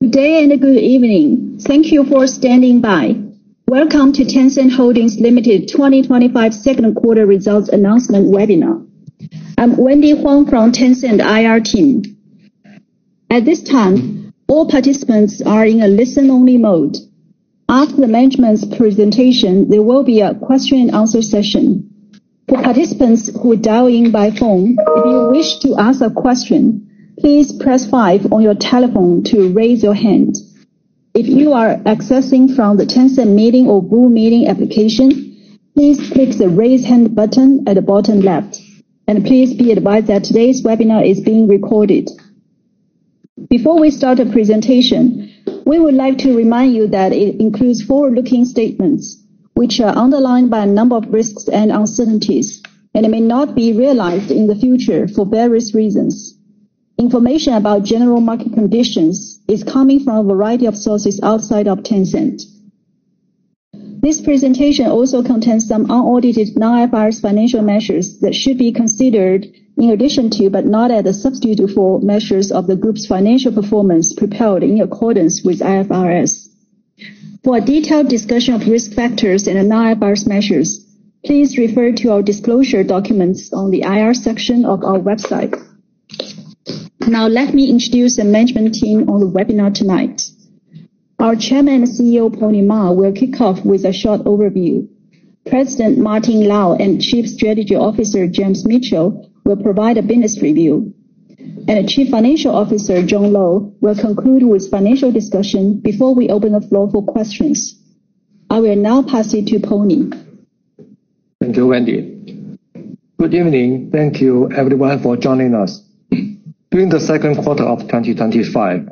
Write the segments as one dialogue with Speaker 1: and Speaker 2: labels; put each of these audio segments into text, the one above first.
Speaker 1: Good day and good evening. Thank you for standing by. Welcome to Tencent Holdings Limited 2025 second quarter results announcement webinar. I'm Wendy Huang from Tencent IR team. At this time, all participants are in a listen-only mode. After the management's presentation, there will be a question and answer session. For participants who dial in by phone, if you wish to ask a question, please press 5 on your telephone to raise your hand. If you are accessing from the Tencent Meeting or Google Meeting application, please click the raise hand button at the bottom left. And please be advised that today's webinar is being recorded. Before we start the presentation, we would like to remind you that it includes forward-looking statements, which are underlined by a number of risks and uncertainties, and it may not be realized in the future for various reasons. Information about general market conditions is coming from a variety of sources outside of Tencent. This presentation also contains some unaudited non-IFRS financial measures that should be considered in addition to, but not as a substitute for, measures of the group's financial performance prepared in accordance with IFRS. For a detailed discussion of risk factors and non-IFRS measures, please refer to our disclosure documents on the IR section of our website. Now let me introduce the management team on the webinar tonight. Our Chairman and CEO Pony Ma will kick off with a short overview. President Martin Lau and Chief Strategy Officer James Mitchell will provide a business review. And Chief Financial Officer John Lo will conclude with financial discussion before we open the floor for questions. I will now pass it to Pony.
Speaker 2: Thank you, Wendy. Good evening. Thank you everyone for joining us. During the second quarter of 2025,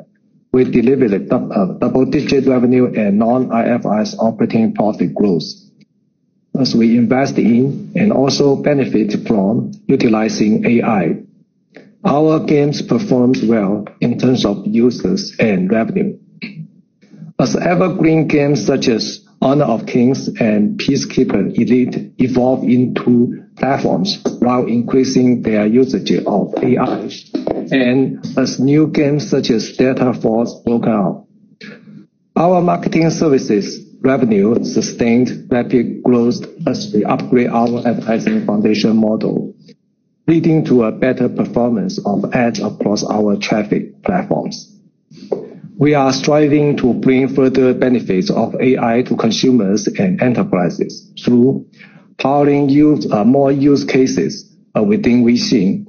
Speaker 2: we delivered double-digit revenue and non-IFRS operating profit growth as we invest in and also benefit from utilizing AI. Our games performed well in terms of users and revenue. As evergreen games such as Honor of Kings and Peacekeeper Elite evolve into platforms while increasing their usage of AI, and as new games such as Delta Force broke out. Our marketing services revenue sustained rapid growth as we upgrade our advertising foundation model, leading to a better performance of ads across our traffic platforms. We are striving to bring further benefits of AI to consumers and enterprises through powering more use cases within Weixin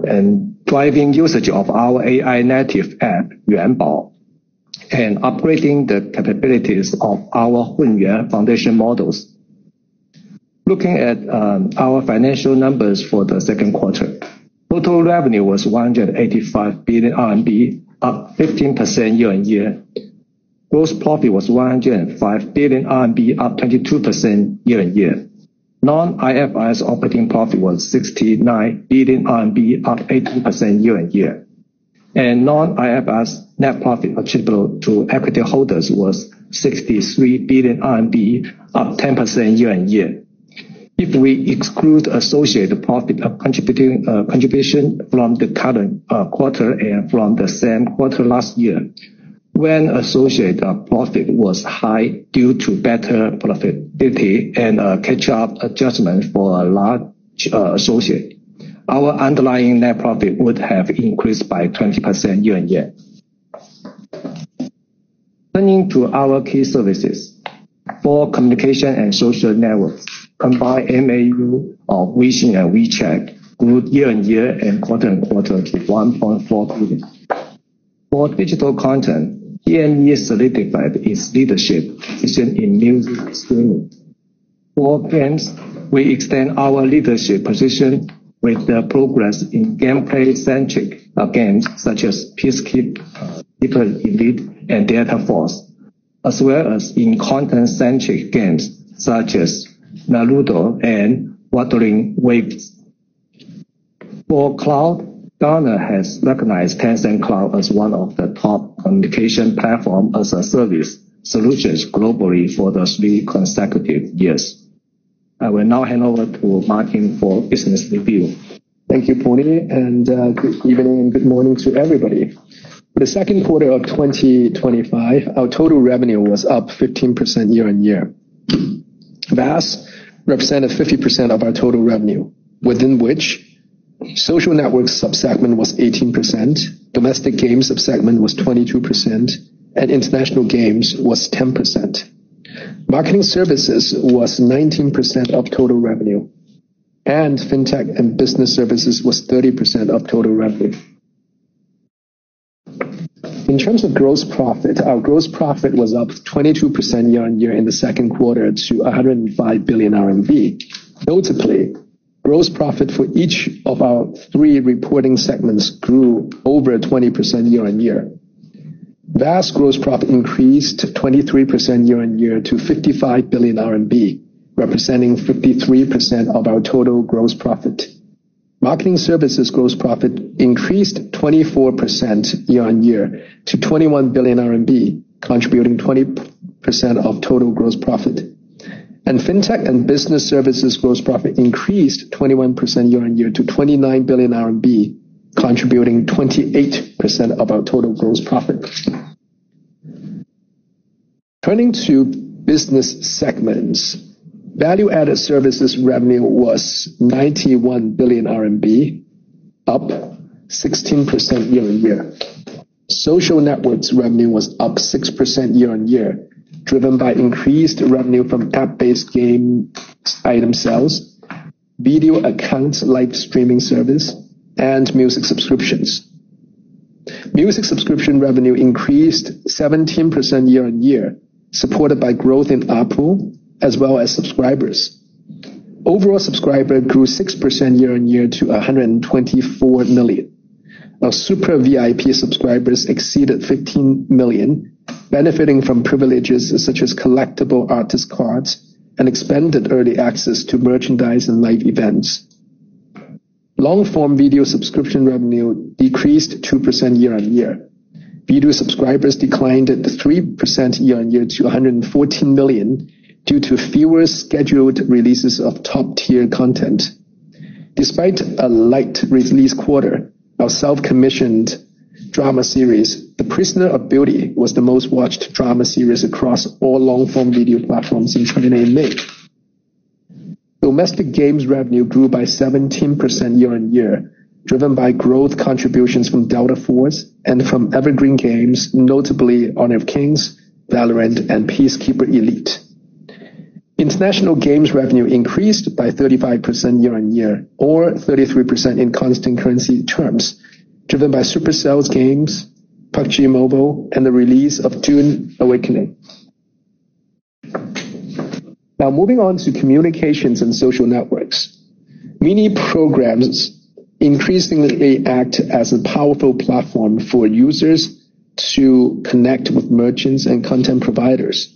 Speaker 2: and driving usage of our AI native app, Yuanbao, and upgrading the capabilities of our Hunyuan foundation models. Looking at our financial numbers for the second quarter, total revenue was 185 billion RMB, up 15% year-on-year. Gross profit was 105 billion RMB, up 22% year-on-year. Non-IFRS operating profit was 69 billion RMB, up 18% year-on-year. And non-IFRS net profit attributable to equity holders was 63 billion RMB, up 10% year-on-year. If we exclude associated profit contribution from the current quarter and from the same quarter last year, when associated profit was high due to better profitability and a catch-up adjustment for a large associate, our underlying net profit would have increased by 20% year-on-year. Turning to our key services, for communication and social networks, combined MAU of Weixin and WeChat grew year-on-year and quarter-on-quarter to 1.4 billion. For digital content, TME solidified its leadership position in music streaming. For games, we extend our leadership position with the progress in gameplay-centric games such as Peacekeeper Elite and Delta Force, as well as in content-centric games such as Naruto and Wuthering Waves. For cloud, Gartner has recognized Tencent Cloud as one of the top communication platform as a service solutions globally for the 3 consecutive years. I will now hand over to Martin for business review.
Speaker 3: Thank you, Pony, and good evening and good morning to everybody. For the second quarter of 2025, our total revenue was up 15% year-on-year. VAS represented 50% of our total revenue, within which social networks subsegment was 18%, domestic games subsegment was 22%, and international games was 10%. Marketing services was 19% of total revenue, and fintech and business services was 30% of total revenue. In terms of gross profit, our gross profit was up 22% year-on-year in the second quarter to 105 billion RMB. Notably, gross profit for each of our three reporting segments grew over 20% year-on-year. VAS gross profit increased 23% year-on-year to 55 billion RMB, representing 53% of our total gross profit. Marketing services gross profit increased 24% year-on-year to 21 billion RMB, contributing 20% of total gross profit. And fintech and business services gross profit increased 21% year-on-year to 29 billion RMB, contributing 28% of our total gross profit. Turning to business segments, value-added services revenue was 91 billion RMB, up 16% year-on-year. Social networks revenue was up 6% year-on-year, driven by increased revenue from app-based game item sales, video accounts live streaming service, and music subscriptions. Music subscription revenue increased 17% year-on-year, supported by growth in ARPU as well as subscribers. Overall subscriber grew 6% year-on-year to 124 million. Our Super VIP subscribers exceeded 15 million, benefiting from privileges such as collectible artist cards and expanded early access to merchandise and live events. Long-form video subscription revenue decreased 2% year-on-year. Video subscribers declined 3% year-on-year to 114 million due to fewer scheduled releases of top-tier content. Despite a light release quarter, our self-commissioned drama series, The Prisoner of Beauty, was the most watched drama series across all long-form video platforms in China in May. Domestic games revenue grew by 17% year-on-year, driven by growth contributions from Delta Force and from evergreen games, notably Honor of Kings, Valorant, and Peacekeeper Elite. International games revenue increased by 35% year-on-year, or 33% in constant currency terms, driven by Supercell's games, PUBG Mobile, and the release of Dune Awakening. Now moving on to communications and social networks. Mini programs increasingly act as a powerful platform for users to connect with merchants and content providers.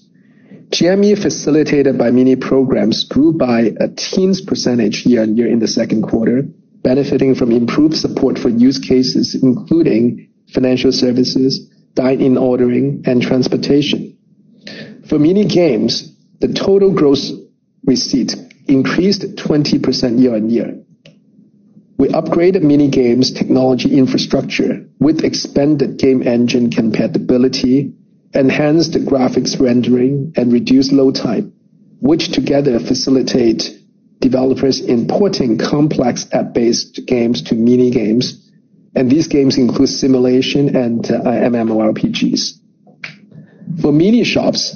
Speaker 3: GME facilitated by mini programs grew by a teens percentage year-on-year in the second quarter, benefiting from improved support for use cases including financial services, dine-in ordering, and transportation. For mini games, the total gross receipt increased 20% year-on-year. We upgraded mini games technology infrastructure with expanded game engine compatibility, enhanced graphics rendering, and reduced load time, which together facilitate developers importing complex app-based games to mini games, and these games include simulation and MMORPGs. For mini shops,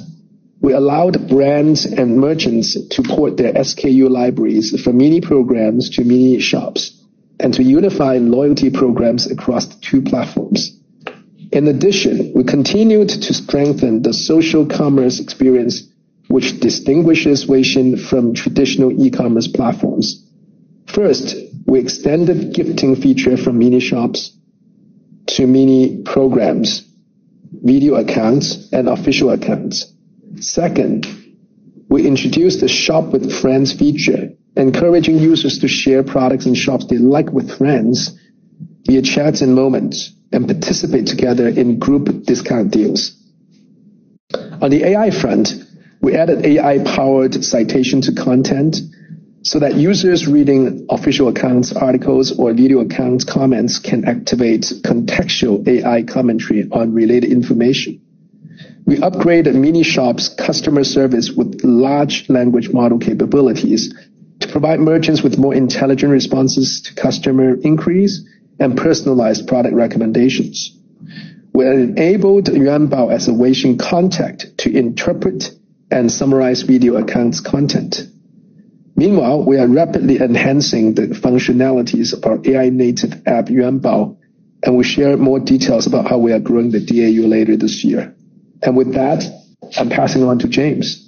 Speaker 3: we allowed brands and merchants to port their SKU libraries from mini programs to mini shops, and to unify loyalty programs across the two platforms. In addition, we continued to strengthen the social commerce experience, which distinguishes Weixin from traditional e-commerce platforms. First, we extended gifting feature from mini shops to mini programs, video accounts, and official accounts. Second, we introduced the Shop with Friends feature, encouraging users to share products and shops they like with friends via chats and moments, and participate together in group discount deals. On the AI front, we added AI-powered citation to content, so that users reading official accounts, articles, or video account comments can activate contextual AI commentary on related information. We upgraded Mini Shop's customer service with large language model capabilities to provide merchants with more intelligent responses to customer inquiries and personalized product recommendations. We enabled Yuanbao as a Weixin contact to interpret and summarize video accounts content. Meanwhile, we are rapidly enhancing the functionalities of our AI-native app Yuanbao, and we'll share more details about how we are growing the DAU later this year. And with that, I'm passing on to James.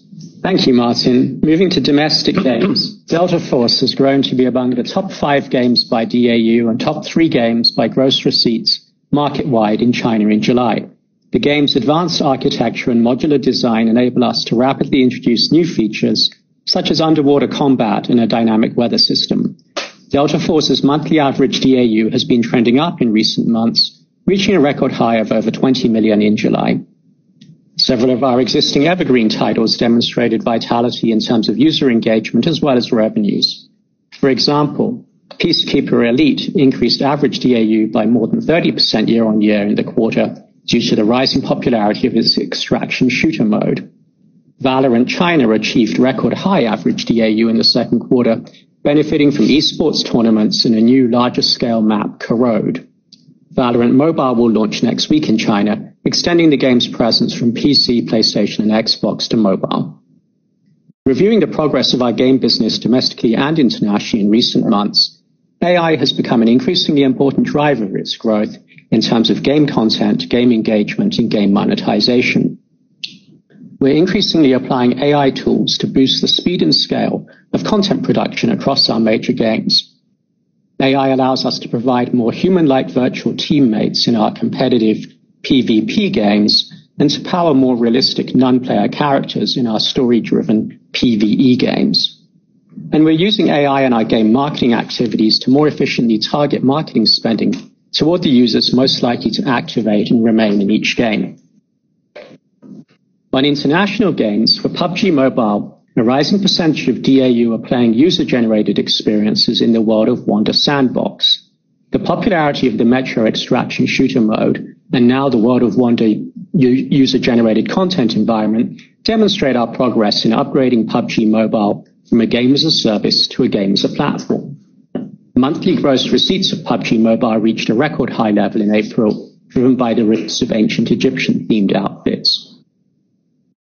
Speaker 4: Thank you, Martin. Moving to domestic games, Delta Force has grown to be among the top 5 games by DAU and top 3 games by gross receipts market-wide in China in July. The game's advanced architecture and modular design enable us to rapidly introduce new features, such as underwater combat and a dynamic weather system. Delta Force's monthly average DAU has been trending up in recent months, reaching a record high of over 20 million in July. Several of our existing evergreen titles demonstrated vitality in terms of user engagement as well as revenues. For example, Peacekeeper Elite increased average DAU by more than 30% year-on-year in the quarter due to the rising popularity of its extraction shooter mode. Valorant China achieved record high average DAU in the second quarter, benefiting from esports tournaments and a new larger-scale map, Corrode. Valorant Mobile will launch next week in China, extending the game's presence from PC, PlayStation, and Xbox to mobile. Reviewing the progress of our game business domestically and internationally in recent months, AI has become an increasingly important driver of its growth in terms of game content, game engagement, and game monetization. We're increasingly applying AI tools to boost the speed and scale of content production across our major games. AI allows us to provide more human-like virtual teammates in our competitive PvP games and to power more realistic non-player characters in our story-driven PvE games. And we're using AI in our game marketing activities to more efficiently target marketing spending toward the users most likely to activate and remain in each game. On international games, for PUBG Mobile, a rising percentage of DAU are playing user-generated experiences in the World of Wonder sandbox. The popularity of the Metro extraction shooter mode and now the World of Wonder user-generated content environment demonstrate our progress in upgrading PUBG Mobile from a game as a service to a game as a platform. Monthly gross receipts of PUBG Mobile reached a record high level in April, driven by the release of ancient Egyptian-themed outfits.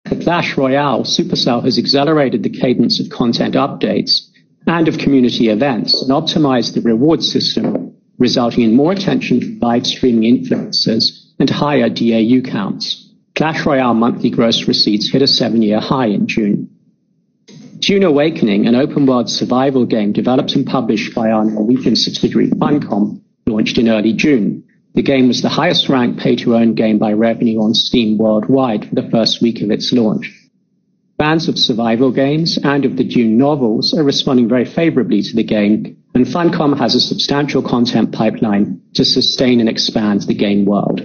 Speaker 4: For Clash Royale, Supercell has accelerated the cadence of content updates and of community events and optimized the reward system, resulting in more attention from live streaming influencers and higher DAU counts. Clash Royale monthly gross receipts hit a 7-year high in June. Dune Awakening, an open-world survival game developed and published by our Norwegian subsidiary Funcom, launched in early June. The game was the highest-ranked pay-to-earn game by revenue on Steam worldwide for the first week of its launch. Fans of survival games and of the Dune novels are responding very favorably to the game, and Funcom has a substantial content pipeline to sustain and expand the game world.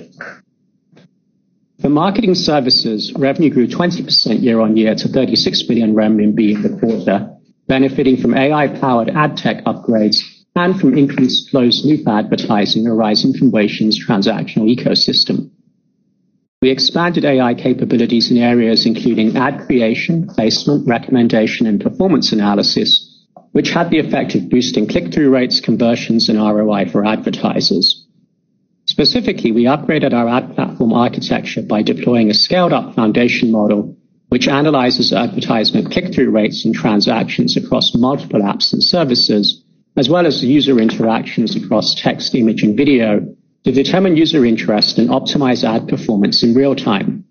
Speaker 4: For marketing services, revenue grew 20% year-on-year to 36 billion renminbi in the quarter, benefiting from AI-powered ad tech upgrades and from increased closed-loop advertising arising from Weixin's transactional ecosystem. We expanded AI capabilities in areas including ad creation, placement, recommendation, and performance analysis, which had the effect of boosting click-through rates, conversions, and ROI for advertisers. Specifically, we upgraded our ad platform architecture by deploying a scaled-up foundation model which analyzes advertisement click-through rates and transactions across multiple apps and services, as well as user interactions across text, image, and video to determine user interest and optimize ad performance in real time.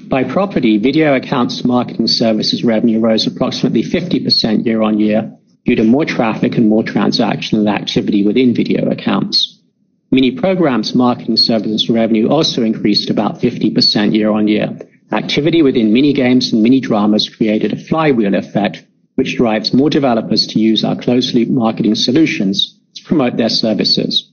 Speaker 4: By property, video accounts marketing services revenue rose approximately 50% year-on-year due to more traffic and more transactional activity within video accounts. Mini programs marketing services revenue also increased about 50% year-on-year. Activity within mini games and mini dramas created a flywheel effect, which drives more developers to use our closed-loop marketing solutions to promote their services.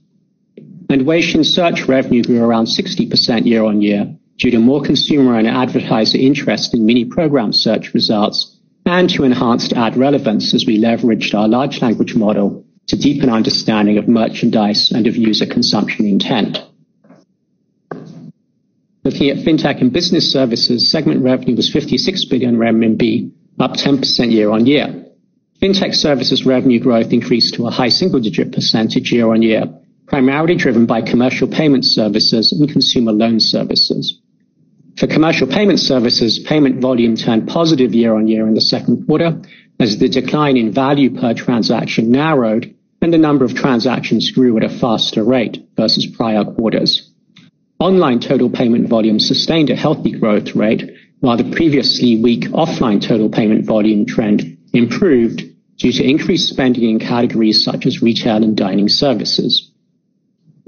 Speaker 4: And Weixin search revenue grew around 60% year-on-year due to more consumer and advertiser interest in mini program search results and to enhance ad relevance as we leveraged our large language model to deepen understanding of merchandise and of user consumption intent. Looking at fintech and business services, segment revenue was 56 billion RMB, up 10% year-on-year. Fintech services revenue growth increased to a high single-digit percentage year-on-year, primarily driven by commercial payment services and consumer loan services. For commercial payment services, payment volume turned positive year-on-year in the second quarter as the decline in value per transaction narrowed and the number of transactions grew at a faster rate versus prior quarters. Online total payment volume sustained a healthy growth rate, while the previously weak offline total payment volume trend improved due to increased spending in categories such as retail and dining services.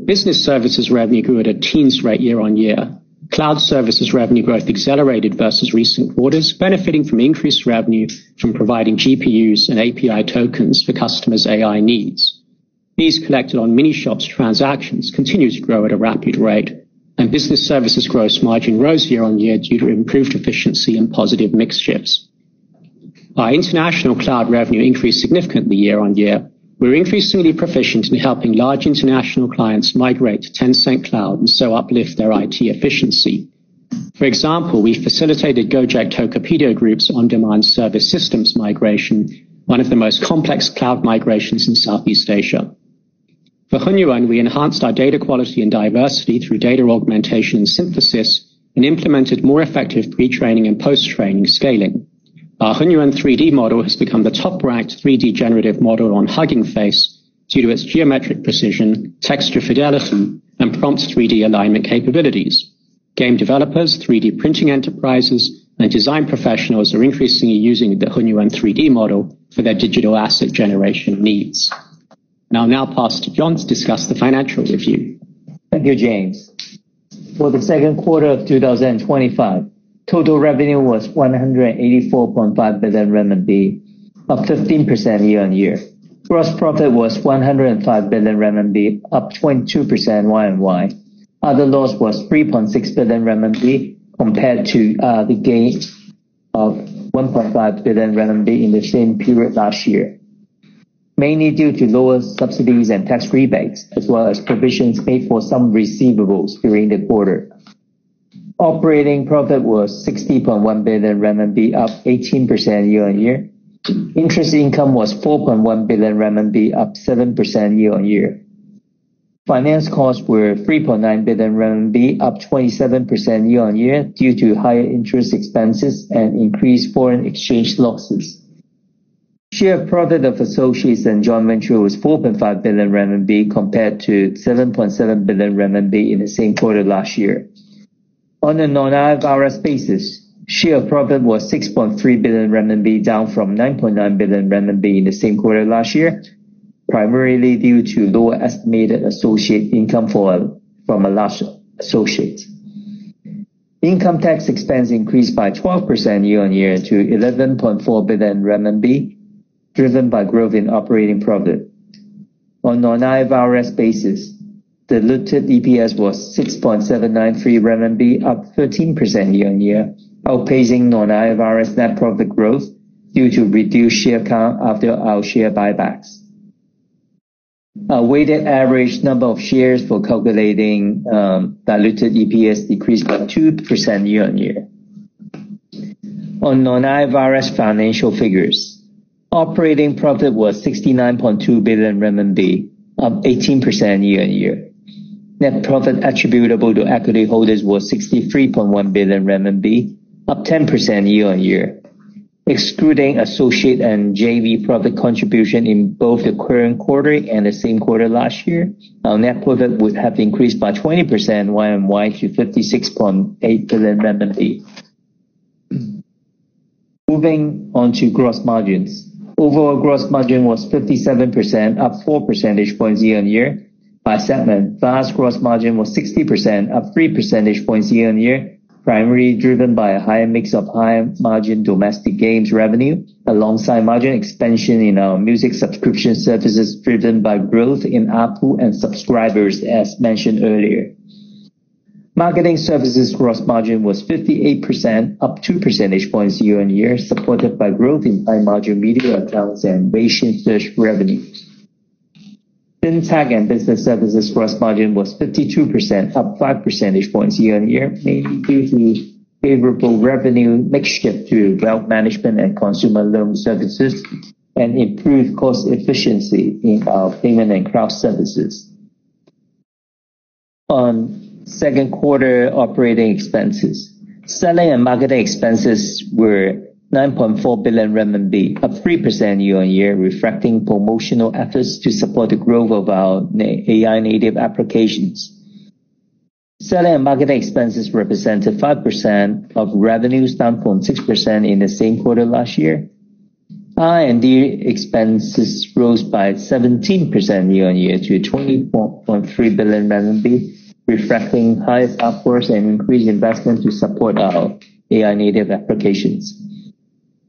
Speaker 4: Business services revenue grew at a teens rate year-on-year. Cloud services revenue growth accelerated versus recent quarters, benefiting from increased revenue from providing GPUs and API tokens for customers' AI needs. Fees collected on mini-shops transactions continue to grow at a rapid rate, and business services gross margin rose year-on-year due to improved efficiency and positive mix shifts. Our international cloud revenue increased significantly year-on-year. We're increasingly proficient in helping large international clients migrate to Tencent Cloud and so uplift their IT efficiency. For example, we facilitated Gojek Tokopedia Group's on-demand service systems migration, one of the most complex cloud migrations in Southeast Asia. For Hunyuan, we enhanced our data quality and diversity through data augmentation and synthesis and implemented more effective pre-training and post-training scaling. Our Hunyuan 3D model has become the top-ranked 3D generative model on Hugging Face due to its geometric precision, texture fidelity, and prompt 3D alignment capabilities. Game developers, 3D printing enterprises, and design professionals are increasingly using the Hunyuan 3D model for their digital asset generation needs. And I'll now pass to John to discuss the financial review.
Speaker 5: Thank you, James. For the second quarter of 2025, total revenue was 184.5 billion RMB, up 15% year-on-year. Gross profit was 105 billion RMB, up 22% Y-on-Y. Other loss was 3.6 billion RMB compared to the gain of 1.5 billion RMB in the same period last year, mainly due to lower subsidies and tax rebates, as well as provisions made for some receivables during the quarter. Operating profit was 60.1 billion RMB, up 18% year-on-year. Interest income was 4.1 billion RMB, up 7% year-on-year. Finance costs were 3.9 billion RMB, up 27% year-on-year due to higher interest expenses and increased foreign exchange losses. Share profit of associates and joint venture was 4.5 billion RMB compared to 7.7 billion RMB in the same quarter last year. On a non-IFRS basis, share profit was 6.3 billion RMB, down from 9.9 billion RMB in the same quarter last year, primarily due to lower estimated associate income from a large associate. Income tax expense increased by 12% year-on-year to 11.4 billion RMB, driven by growth in operating profit. On non-IFRS basis, diluted EPS was 6.793 RMB, up 13% year-on-year, outpacing non-IFRS net profit growth due to reduced share count after our share buybacks. Our weighted average number of shares for calculating diluted EPS decreased by 2% year-on-year. On non-IFRS financial figures, operating profit was 69.2 billion RMB, up 18% year-on-year. Net profit attributable to equity holders was 63.1 billion RMB, up 10% year-on-year. Excluding associate and JV profit contribution in both the current quarter and the same quarter last year, our net profit would have increased by 20% Y-on-Y to 56.8 billion RMB. Moving on to gross margins. Overall gross margin was 57%, up 4 percentage points year-on-year. By segment, VAS gross margin was 60%, up 3 percentage points year-on-year, primarily driven by a higher mix of higher margin domestic games revenue, alongside margin expansion in our music subscription services driven by growth in ARPU and subscribers as mentioned earlier. Marketing services gross margin was 58%, up 2 percentage points year-on-year, supported by growth in high-margin video accounts and Weixin search revenues. Fintech and business services gross margin was 52%, up 5 percentage points year-on-year, mainly due to favorable revenue mix shift to wealth management and consumer loan services, and improved cost efficiency in our payment and cloud services. On second quarter operating expenses, selling and marketing expenses were 9.4 billion RMB, up 3% year-on-year, reflecting promotional efforts to support the growth of our AI native applications. Selling and marketing expenses represented 5% of revenues, down from 6% in the same quarter last year. R&D expenses rose by 17% year-on-year to 20.3 billion RMB, reflecting higher staff force and increased investment to support our AI native applications.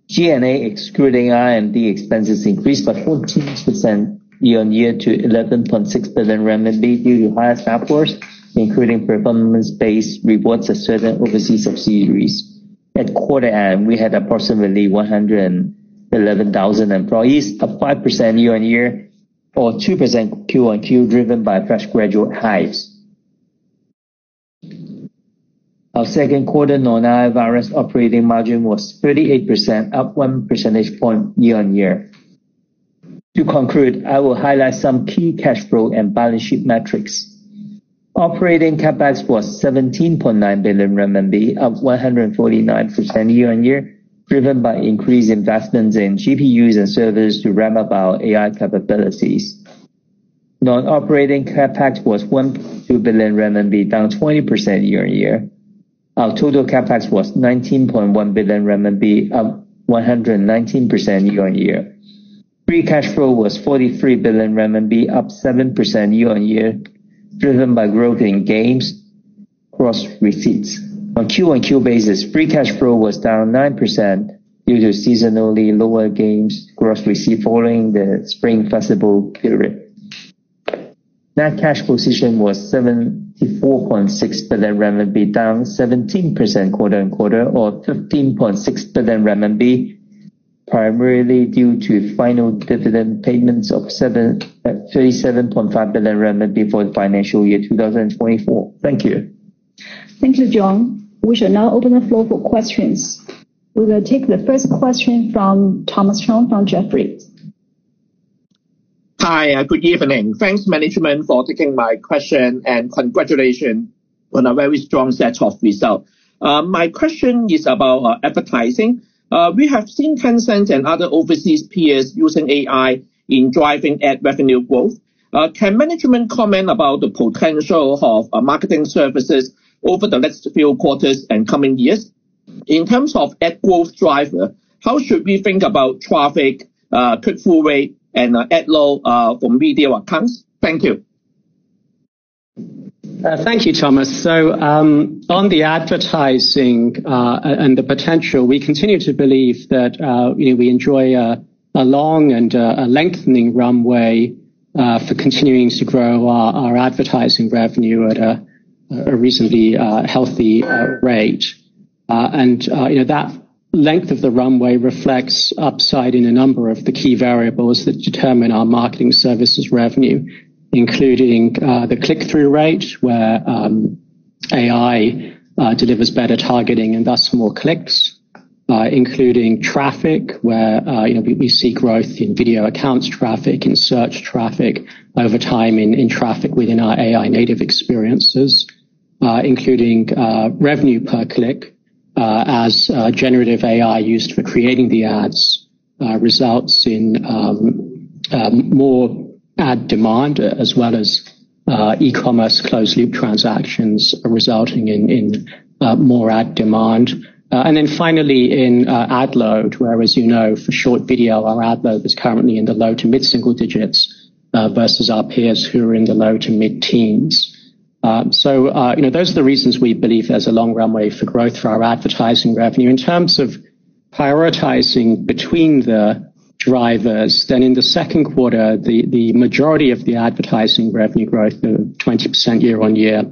Speaker 5: G&A excluding R&D expenses increased by 14% year-on-year to 11.6 billion RMB due to higher staff force, including performance-based rewards at certain overseas subsidiaries. At quarter end, we had approximately 111,000 employees, up 5% year-on-year or 2% Q-on-Q, driven by fresh graduate hires. Our second quarter non-IFRS operating margin was 38%, up 1 percentage point year-on-year. To conclude, I will highlight some key cash flow and balance sheet metrics. Operating capex was 17.9 billion RMB, up 149% year-on-year, driven by increased investments in GPUs and servers to ramp up our AI capabilities. Non-operating capex was 1.2 billion RMB, down 20% year-on-year. Our total capex was 19.1 billion RMB, up 119% year-on-year. Free cash flow was 43 billion RMB, up 7% year-on-year, driven by growth in games gross receipts. On Q-on-Q basis, free cash flow was down 9% due to seasonally lower games gross receipt following the Spring Festival period. Net cash position was 74.6 billion RMB, down 17% quarter-on-quarter or 15.6 billion RMB, primarily due to final dividend payments of 37.5 billion RMB for the financial year 2024. Thank you.
Speaker 1: Thank you, John. We shall now open the floor for questions. We will take the first question from Thomas Chong from Jefferies.
Speaker 6: Hi, good evening. Thanks management for taking my question and congratulations on a very strong set of results. My question is about advertising. We have seen Tencent and other overseas peers using AI in driving ad revenue growth. Can management comment about the potential of marketing services over the next few quarters and coming years? In terms of ad growth driver, how should we think about traffic, click-through rate, and ad load from video accounts? Thank you.
Speaker 4: Thank you, Thomas. So on the advertising and the potential, we continue to believe that we enjoy a long and a lengthening runway for continuing to grow our advertising revenue at a reasonably healthy rate. That length of the runway reflects upside in a number of the key variables that determine our marketing services revenue, including the click-through rate, where AI delivers better targeting and thus more clicks, including traffic, where we see growth in video accounts traffic, in search traffic over time in traffic within our AI native experiences, including revenue per click, as generative AI used for creating the ads results in more ad demand, as well as e-commerce closed-loop transactions resulting in more ad demand. And then finally in ad load, where, as you know, for short video, our ad load is currently in the low to mid-single digits versus our peers who are in the low to mid-teens. So those are the reasons we believe there's a long runway for growth for our advertising revenue. In terms of prioritizing between the drivers, then in the second quarter, the majority of the advertising revenue growth of 20% year on year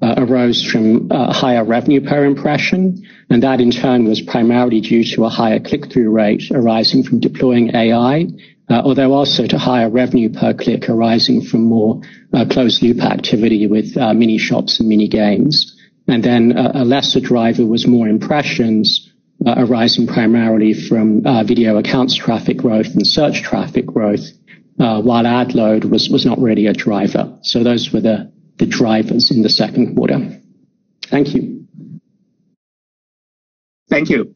Speaker 4: arose from higher revenue per impression, and that in turn was primarily due to a higher click-through rate arising from deploying AI, although also to higher revenue per click arising from more closed-loop activity with mini shops and mini games. And then a lesser driver was more impressions arising primarily from video accounts traffic growth and search traffic growth, while ad load was not really a driver. So those were the drivers in the second quarter. Thank you.
Speaker 6: Thank you.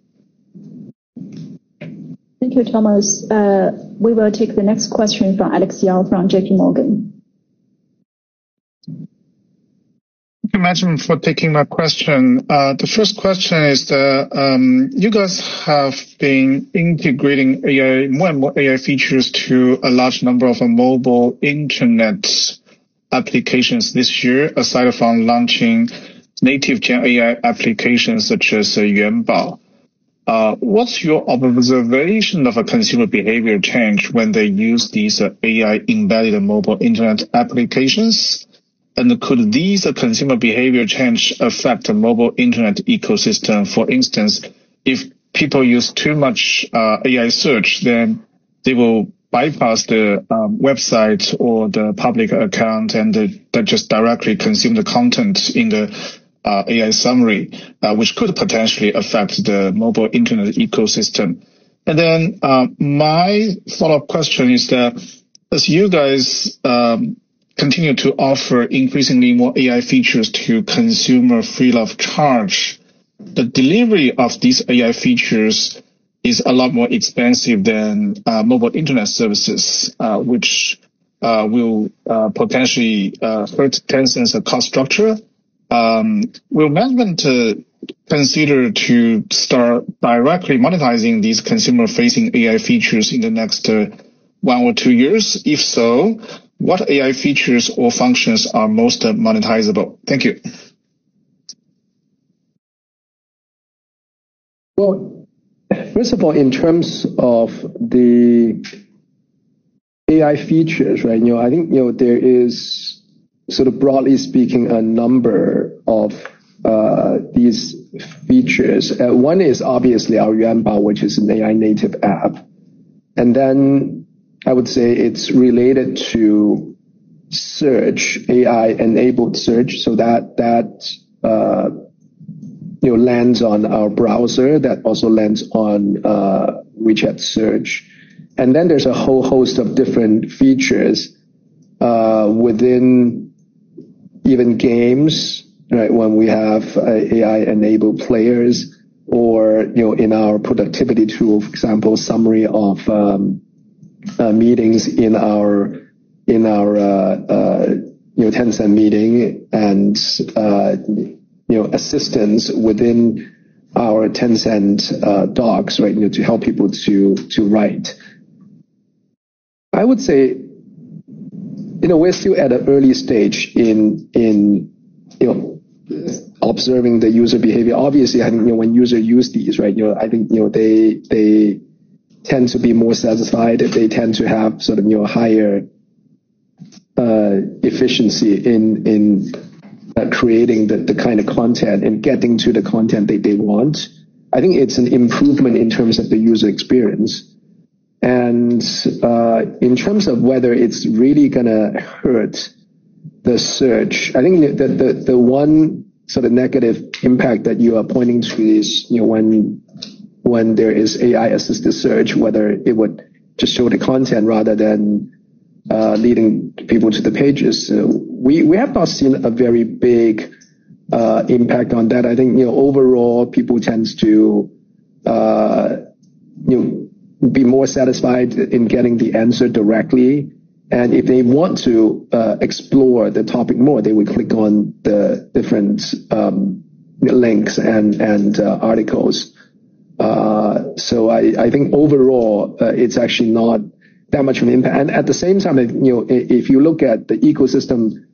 Speaker 1: Thank you, Thomas. We will take the next question from Alex Yao from JP Morgan.
Speaker 7: Thank you, management, for taking my question. The first question is that you guys have been integrating AI, more and more AI features to a large number of mobile internet applications this year, aside from launching native Gen AI applications such as Yuanbao. What's your observation of a consumer behavior change when they use these AI embedded mobile internet applications? And could these consumer behavior change affect the mobile internet ecosystem? For instance, if people use too much AI search, then they will bypass the website or the public account and they just directly consume the content in the AI summary, which could potentially affect the mobile internet ecosystem. And then my follow-up question is that as you guys continue to offer increasingly more AI features to consumer free of charge, the delivery of these AI features is a lot more expensive than mobile internet services, which will potentially hurt Tencent's cost structure. Will management consider to start directly monetizing these consumer-facing AI features in the next 1 or 2 years? If so, what AI features or functions are most monetizable? Thank you.
Speaker 3: Well, first of all, in terms of the AI features, right? I think there is, sort of broadly speaking, a number of these features. One is obviously our Yuanbao, which is an AI native app, and then I would say it's related to search, AI enabled search, so that lands on our browser, that also lands on WeChat search. And then there's a whole host of different features within even games, right? When we have AI enabled players, or in our productivity tool, for example, summary of meetings in our Tencent meeting, and assistance within our Tencent docs, right? To help people to write. I would say, we're still at an early stage in observing the user behavior. Obviously, I think when users use these, right? I think they tend to be more satisfied. They tend to have sort of higher efficiency in creating the kind of content and getting to the content that they want. I think it's an improvement in terms of the user experience. And in terms of whether it's really gonna hurt the search, I think the one sort of negative impact that you are pointing to is when there is AI assisted search, whether it would just show the content rather than leading people to the pages. We have not seen a very big impact on that. I think overall people tend to be more satisfied in getting the answer directly, and if they want to explore the topic more, they would click on the different links and articles. So I think overall it's actually not that much of an impact. And at the same time, if you look at the ecosystem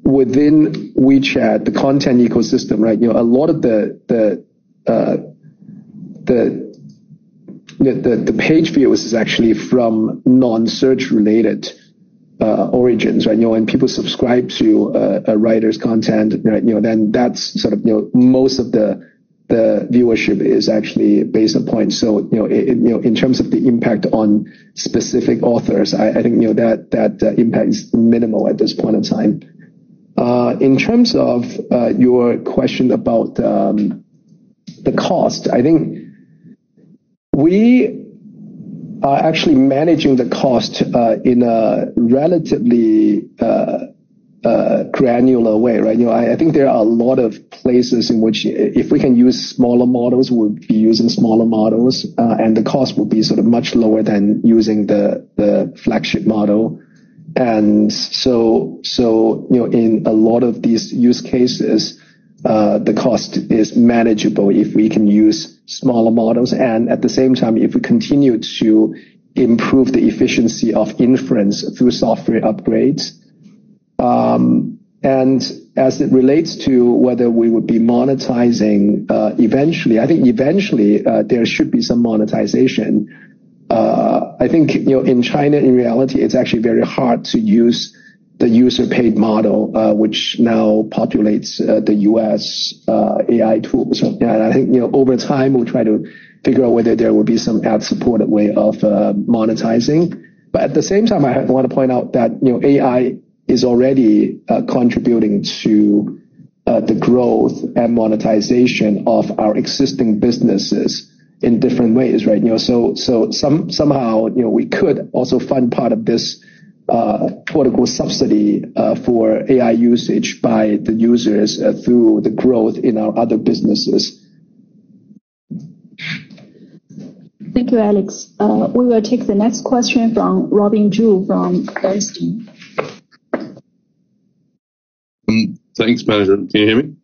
Speaker 3: within WeChat, the content ecosystem, right? A lot of the page views is actually from non-search related origins, right? When people subscribe to a writer's content, right, then that's sort of, most of the viewership is actually based on points. So, in terms of the impact on specific authors, I think, that impact is minimal at this point in time. In terms of your question about the cost, I think we are actually managing the cost in a relatively granular way, right? I think there are a lot of places in which if we can use smaller models, we'll be using smaller models, and the cost will be sort of much lower than using the flagship model. And so, in a lot of these use cases, the cost is manageable if we can use smaller models. And at the same time, if we continue to improve the efficiency of inference through software upgrades. And as it relates to whether we would be monetizing eventually, I think eventually there should be some monetization. I think, in China, in reality, it's actually very hard to use the user paid model, which now populates the US AI tools. And I think, over time, we'll try to figure out whether there will be some ad supported way of monetizing. But at the same time, I want to point out that, AI is already contributing to the growth and monetization of our existing businesses in different ways, right? So somehow, we could also fund part of this quote unquote subsidy for AI usage by the users through the growth in our other businesses.
Speaker 1: Thank you, Alex. We will take the next question from Robin Zhu from Bernstein.
Speaker 8: Thanks, manager. Can you hear me?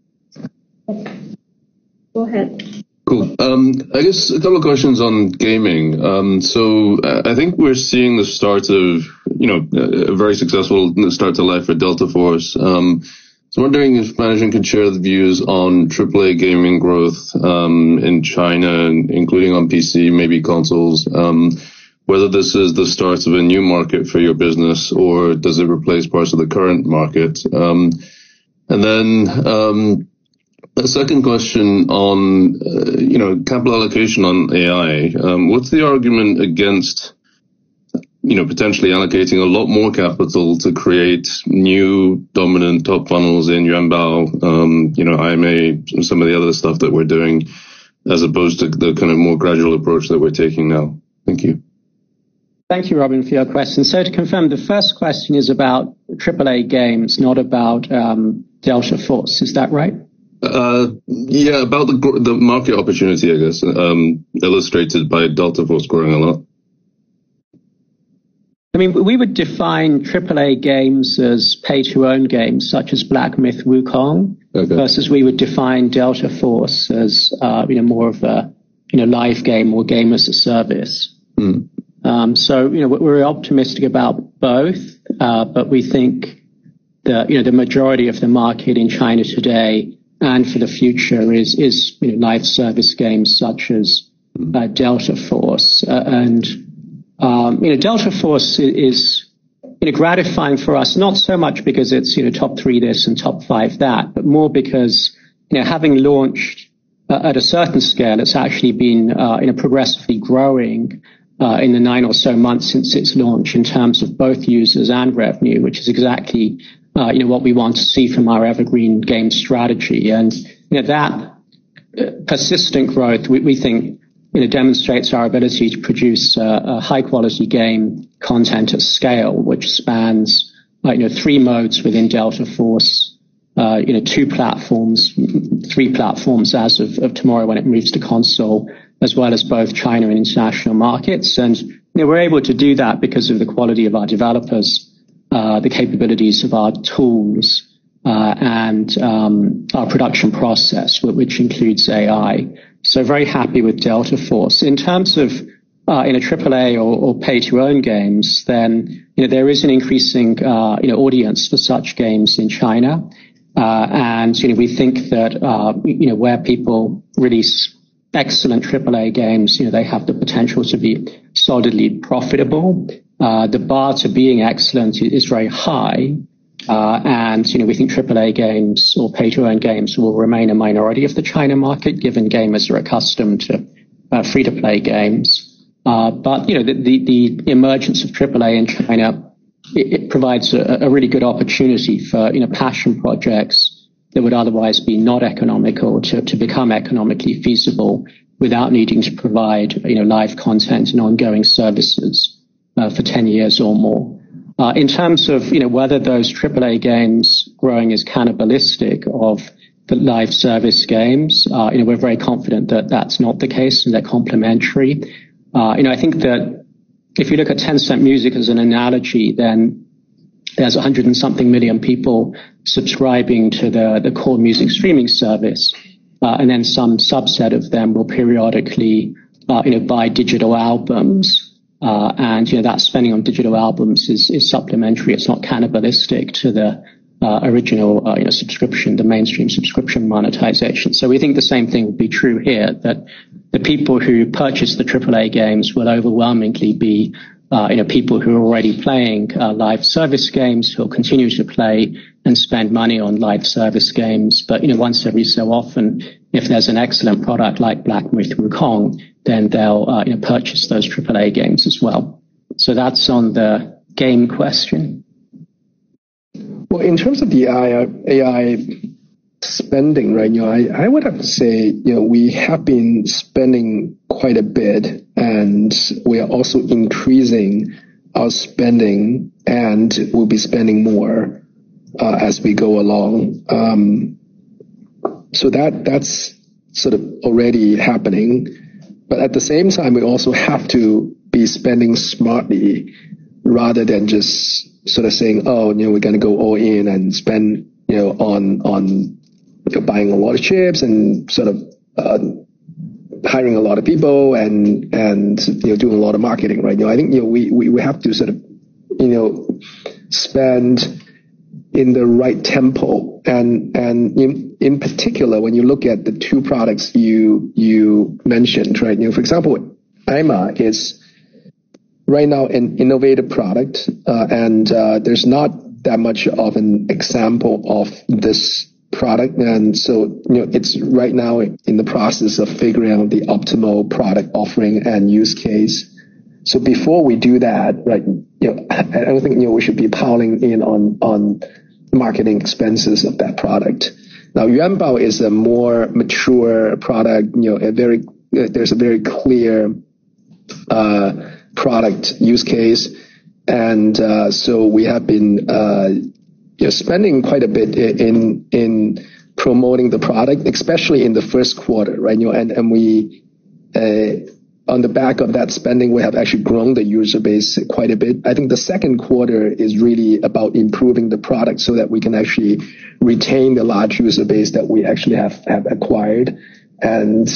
Speaker 1: Go ahead.
Speaker 8: Cool. I guess a couple of questions on gaming. So I think we're seeing the start of, a very successful start to life for Delta Force. So wondering if management could share the views on AAA gaming growth in China, including on PC, maybe consoles, whether this is the start of a new market for your business or does it replace parts of the current market? And then a second question on, capital allocation on AI. What's the argument against, potentially allocating a lot more capital to create new dominant top funnels in Yuanbao, IMA, some of the other stuff that we're doing, as opposed to the kind of more gradual approach that we're taking now? Thank you.
Speaker 4: Thank you, Robin, for your question. So to confirm, the first question is about AAA games, not about Delta Force. Is that right?
Speaker 8: Yeah, about the market opportunity, I guess, illustrated by Delta Force growing a lot.
Speaker 4: I mean, we would define AAA games as pay-to-own games, such as Black Myth Wukong, okay, versus we would define Delta Force as, more of a, live game or game as a service. So, we're optimistic about both, but we think that, the majority of the market in China today and for the future is live service games such as Delta Force. Delta Force is gratifying for us, not so much because it's top 3 this and top 5 that, but more because having launched at a certain scale, it's actually been progressively growing in the 9 or so months since its launch in terms of both users and revenue, which is exactly what we want to see from our evergreen game strategy. And that persistent growth, we think, demonstrates our ability to produce high quality game content at scale, which spans 3 modes within Delta Force, 2 platforms, 3 platforms as of tomorrow when it moves to console, as well as both China and international markets. And we're able to do that because of the quality of our developers, the capabilities of our tools, and our production process, which includes AI. So very happy with Delta Force. In terms of in a AAA or pay-to-own games, then there is an increasing audience for such games in China, and we think that where people release excellent AAA games, they have the potential to be solidly profitable. the bar to being excellent is very high. And, we think AAA games or pay-to-earn games will remain a minority of the China market, given gamers are accustomed to free-to-play games. But, the emergence of AAA in China, it provides a really good opportunity for, passion projects that would otherwise be not economical to become economically feasible without needing to provide, live content and ongoing services for 10 years or more. In terms of, whether those AAA games growing is cannibalistic of the live service games, we're very confident that that's not the case and they're complementary. I think that if you look at Tencent Music as an analogy, then there's 100 and something million people subscribing to the core music streaming service. And then some subset of them will periodically, buy digital albums. And that spending on digital albums is supplementary. It's not cannibalistic to the original subscription, the mainstream subscription monetization. So we think the same thing will be true here, that the people who purchase the AAA games will overwhelmingly be people who are already playing live service games, who will continue to play and spend money on live service games. But once every so often, if there's an excellent product like Black Myth Wukong, then they'll purchase those AAA games as well. So that's on the game question.
Speaker 3: Well, in terms of the AI spending, right? I would have to say, we have been spending quite a bit, and we are also increasing our spending, and we'll be spending more as we go along. So that's sort of already happening. But at the same time, we also have to be spending smartly rather than just sort of saying, we're going to go all in and spend, on buying a lot of chips and sort of hiring a lot of people and doing a lot of marketing, right? I think we have to sort of spend in the right tempo, and in particular when you look at the two products you mentioned, right? For example, IMA is right now an innovative product, and there's not that much of an example of this product, and so it's right now in the process of figuring out the optimal product offering and use case. So before we do that, right, I don't think we should be piling in on marketing expenses of that product. Now, Yuanbao is a more mature product. There's a very clear product use case, and so we have been spending quite a bit in promoting the product, especially in the first quarter, right? And we on the back of that spending, we have actually grown the user base quite a bit. I think the second quarter is really about improving the product so that we can actually retain the large user base that we actually have acquired, and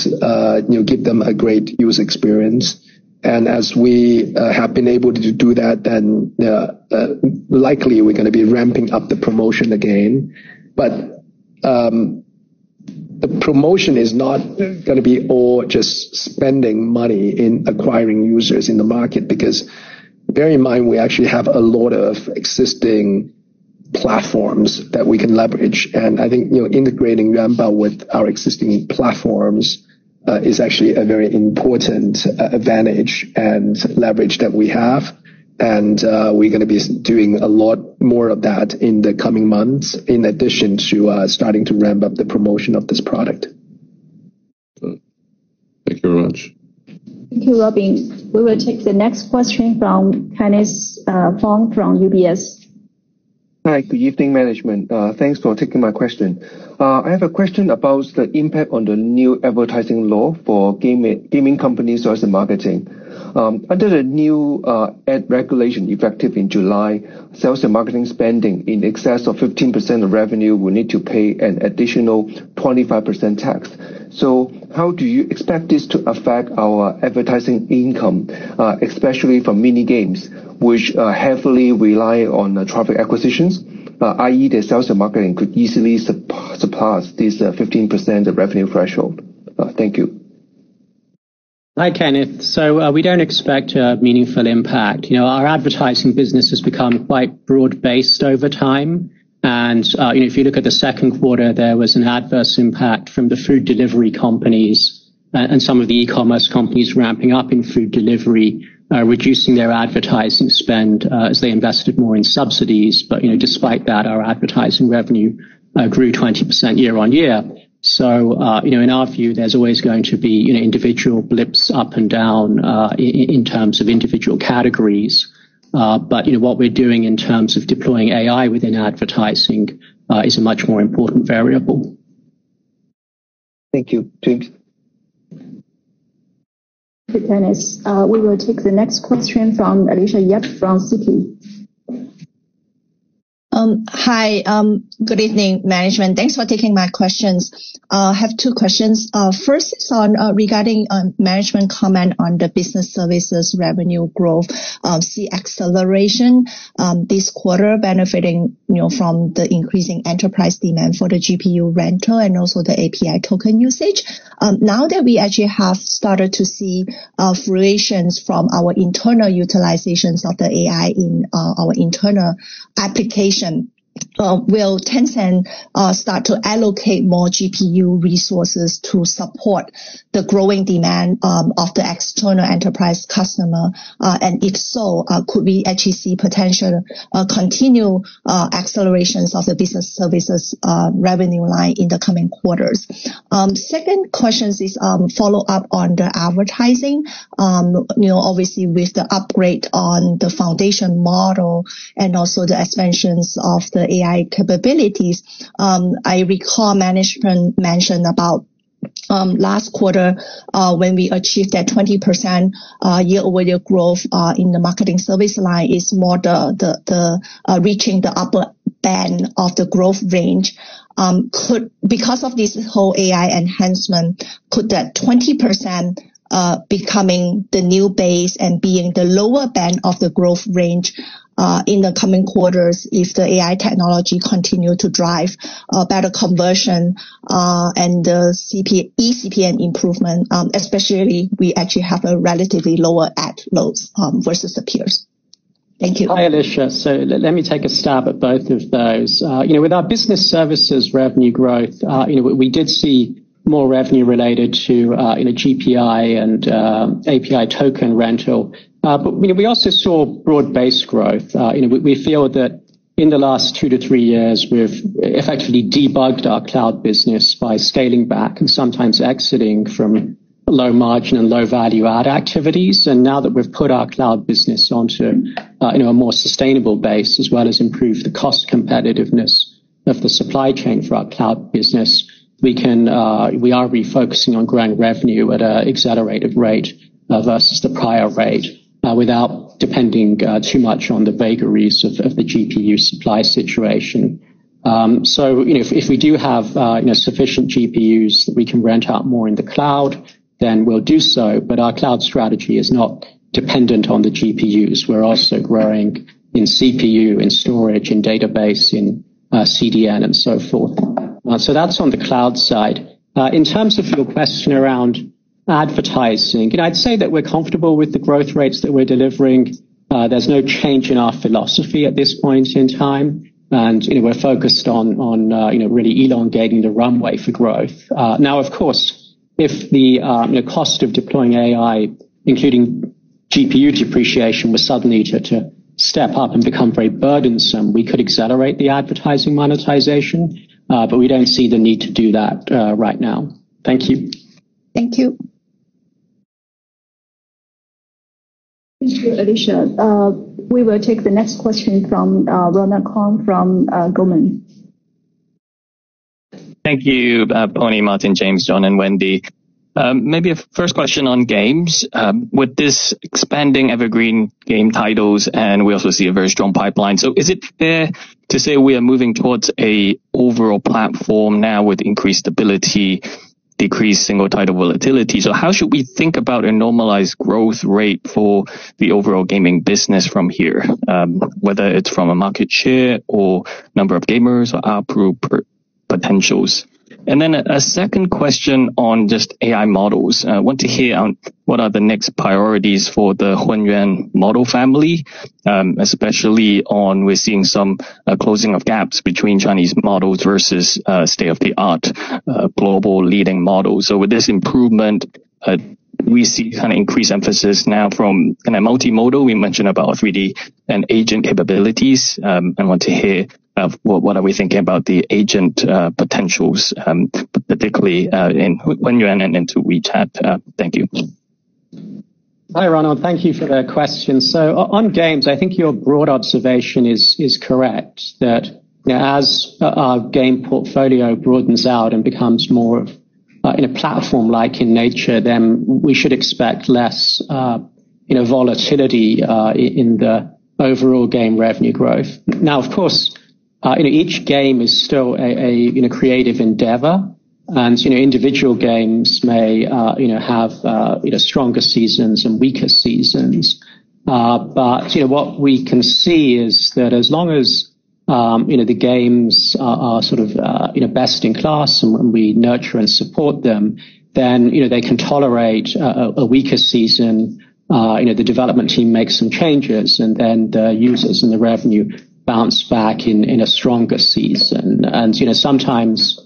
Speaker 3: give them a great user experience. And as we have been able to do that, then likely we're going to be ramping up the promotion again. But the promotion is not going to be all just spending money in acquiring users in the market, because bear in mind, we actually have a lot of existing platforms that we can leverage. And I think, integrating Yuanbao with our existing platforms is actually a very important advantage and leverage that we have. And we're going to be doing a lot more of that in the coming months, in addition to starting to ramp up the promotion of this product.
Speaker 8: Thank you very much.
Speaker 1: Thank you, Robin. We will take the next question from Kenneth Fong from UBS.
Speaker 9: Hi, good evening, management. Thanks for taking my question. I have a question about the impact on the new advertising law for gaming companies or marketing. Under the new ad regulation effective in July, sales and marketing spending in excess of 15% of revenue will need to pay an additional 25% tax. So how do you expect this to affect our advertising income, especially from mini games, which heavily rely on traffic acquisitions, i.e. the sales and marketing could easily surpass this 15% of revenue threshold? Thank you.
Speaker 4: Hi, Kenneth. So we don't expect a meaningful impact. Our advertising business has become quite broad-based over time. And, if you look at the second quarter, there was an adverse impact from the food delivery companies and some of the e-commerce companies ramping up in food delivery, reducing their advertising spend as they invested more in subsidies. But, despite that, our advertising revenue grew 20% year on year. So, in our view, there's always going to be, individual blips up and down in terms of individual categories. But, what we're doing in terms of deploying AI within advertising is a much more important variable.
Speaker 9: Thank you, James.
Speaker 1: Thank you, Dennis. We will take the next question from Alicia Yap from Citi.
Speaker 10: Hi, good evening, management. Thanks for taking my questions. I have two questions. First is on regarding management comment on the business services revenue growth. See acceleration this quarter benefiting from the increasing enterprise demand for the GPU rental and also the API token usage. Now that we actually have started to see fruitions from our internal utilizations of the AI in our internal application, will Tencent start to allocate more GPU resources to support the growing demand of the external enterprise customer? And if so, could we actually see potential continue accelerations of the business services revenue line in the coming quarters? Second question is follow up on the advertising. Obviously with the upgrade on the foundation model and also the expansions of the AI capabilities, I recall management mentioned about last quarter when we achieved that 20% year-over-year growth in the marketing service line is more the reaching the upper band of the growth range. Because of this whole AI enhancement, could that 20% becoming the new base and being the lower band of the growth range in the coming quarters if the AI technology continue to drive better conversion and the eCPM improvement, especially we actually have a relatively lower ad loads versus the peers. Thank you.
Speaker 4: Hi, Alicia. So let me take a stab at both of those. With our business services revenue growth, we did see more revenue related to GPI and API token rental. But we also saw broad-based growth. We feel that in the last 2 to 3 years, we've effectively debugged our cloud business by scaling back and sometimes exiting from low margin and low value add activities. And now that we've put our cloud business onto a more sustainable base, as well as improve the cost competitiveness of the supply chain for our cloud business, we are refocusing on growing revenue at an accelerated rate versus the prior rate, without depending too much on the vagaries of the GPU supply situation. So, if we do have sufficient GPUs that we can rent out more in the cloud, then we'll do so. But our cloud strategy is not dependent on the GPUs. We're also growing in CPU, in storage, in database, in CDN, and so forth. So that's on the cloud side. In terms of your question around advertising, I'd say that we're comfortable with the growth rates that we're delivering. There's no change in our philosophy at this point in time. And, we're focused on really elongating the runway for growth. Now, of course, if the cost of deploying AI, including GPU depreciation, was suddenly to step up and become very burdensome, we could accelerate the advertising monetization. But we don't see the need to do that right now. Thank you.
Speaker 10: Thank you.
Speaker 1: Thank you, Alicia. We will take the next question from Ronald Kong from Goldman.
Speaker 11: Thank you, Pony, Martin, James, John, and Wendy. Maybe a first question on games. With this expanding evergreen game titles, and we also see a very strong pipeline. So is it fair to say we are moving towards a overall platform now with increased stability, decreased single title volatility? So how should we think about a normalized growth rate for the overall gaming business from here? Whether it's from a market share or number of gamers or ARPU potentials. And then a second question on just AI models. I want to hear on what are the next priorities for the Hunyuan model family, especially on we're seeing some closing of gaps between Chinese models versus state-of-the-art global leading models. So with this improvement, we see kind of increased emphasis now from kind of multimodal. We mentioned about 3D and agent capabilities. I want to hear what are we thinking about the agent potentials, particularly in Hunyuan and into WeChat. Thank you.
Speaker 4: Hi, Ronald. Thank you for the question. So on games, I think your broad observation is correct that as our game portfolio broadens out and becomes more of in a platform-like in nature, then we should expect less, volatility in the overall game revenue growth. Now, of course, each game is still a creative endeavor, and individual games may have stronger seasons and weaker seasons. But what we can see is that as long as the games are sort of, best in class and we nurture and support them, then, they can tolerate a weaker season. The development team makes some changes and then the users and the revenue bounce back in a stronger season. And, sometimes,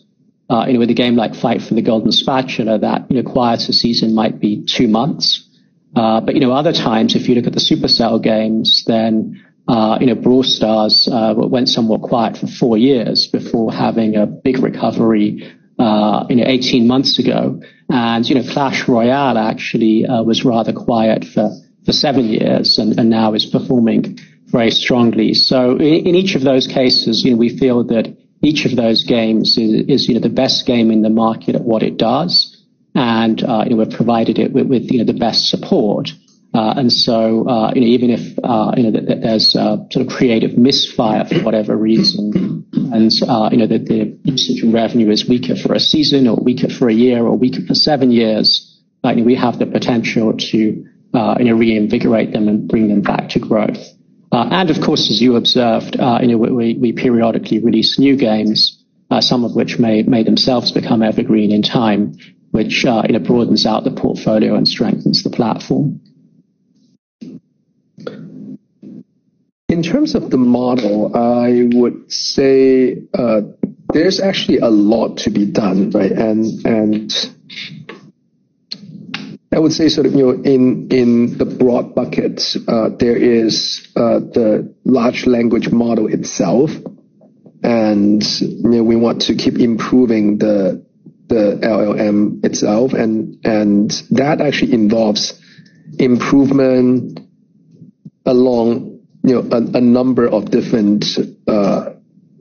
Speaker 4: with a game like Fight for the Golden Spatula, that, quieter season might be 2 months. But, other times, if you look at the Supercell games, then, Brawl Stars went somewhat quiet for 4 years before having a big recovery 18 months ago. And Clash Royale actually was rather quiet for 7 years and now is performing very strongly. So in each of those cases, we feel that each of those games is the best game in the market at what it does, and we've provided it with the best support. And so, even if, there's sort of creative misfire for whatever reason, and, that the usage and revenue is weaker for a season or weaker for a year or weaker for 7 years, we have the potential to, reinvigorate them and bring them back to growth. And of course, as you observed, we periodically release new games, some of which may themselves become evergreen in time, which, broadens out the portfolio and strengthens the platform.
Speaker 3: In terms of the model, I would say there's actually a lot to be done, right? And I would say sort of, in the broad buckets, there is the large language model itself, and we want to keep improving the LLM itself, and that actually involves improvement along a number of different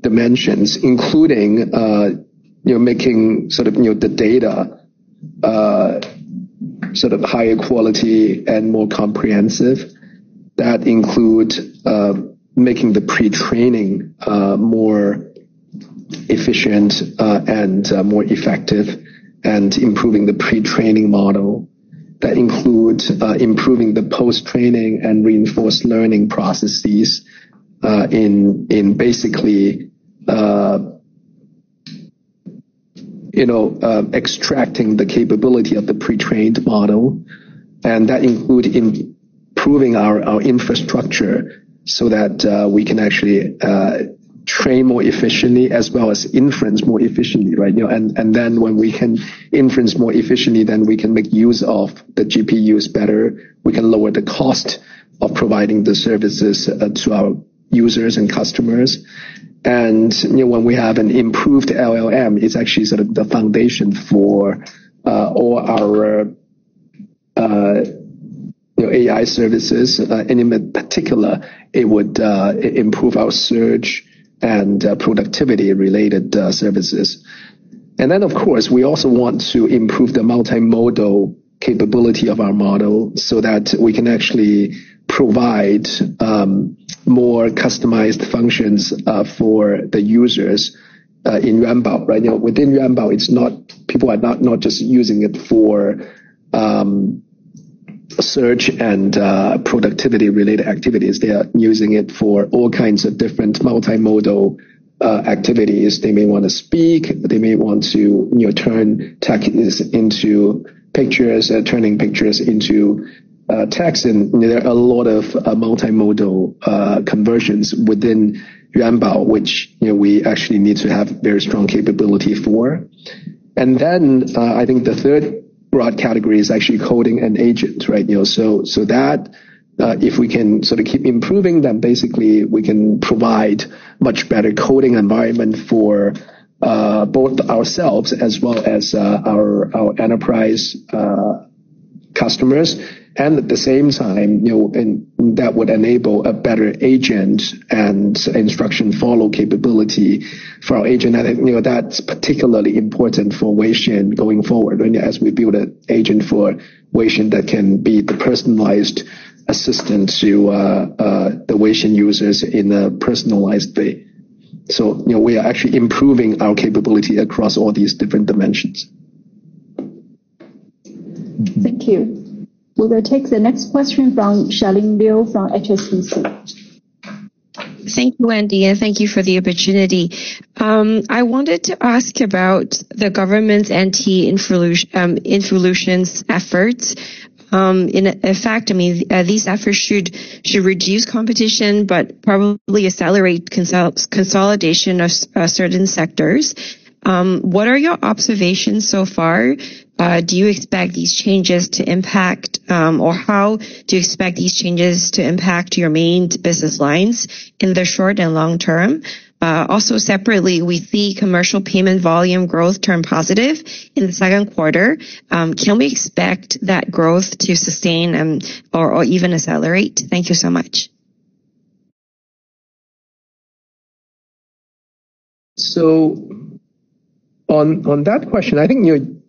Speaker 3: dimensions, including making sort of the data sort of higher quality and more comprehensive. That includes making the pre-training more efficient and more effective, and improving the pre-training model. That includes improving the post-training and reinforced learning processes in basically extracting the capability of the pre-trained model, and that includes improving our infrastructure so that we can actually train more efficiently as well as inference more efficiently, right? And then when we can inference more efficiently, then we can make use of the GPUs better. We can lower the cost of providing the services to our users and customers. And when we have an improved LLM, it's actually sort of the foundation for all our AI services. And in particular, it would improve our search and productivity related services. And then, of course, we also want to improve the multimodal capability of our model so that we can actually provide more customized functions for the users in Yuanbao, right? Within Yuanbao, it's not, people are not just using it for search and productivity related activities. They are using it for all kinds of different multimodal activities. They may want to speak. They may want to, turn text into pictures, turning pictures into text. And there are a lot of multimodal conversions within Yuanbao, which we actually need to have very strong capability for. And then I think the third broad category is actually coding and agent, right? So that if we can sort of keep improving, then basically we can provide much better coding environment for both ourselves as well as our enterprise customers. And at the same time, and that would enable a better agent and instruction follow capability for our agent. I think, that's particularly important for Weixin going forward. As we build an agent for Weixin that can be the personalized assistant to the Weixin users in a personalized way. So, we are actually improving our capability across all these different dimensions.
Speaker 1: Thank you. We will take the next question from Charlene Liu from HSBC.
Speaker 12: Thank you, Wendy, and thank you for the opportunity. I wanted to ask about the government's anti-involutions efforts. In fact, these efforts should reduce competition, but probably accelerate consolidation of certain sectors. What are your observations so far? Do you expect these changes to impact, or how do you expect these changes to impact your main business lines in the short and long term? Also separately, we see commercial payment volume growth turn positive in the second quarter. Can we expect that growth to sustain or even accelerate? Thank you so much.
Speaker 3: So on that question, I think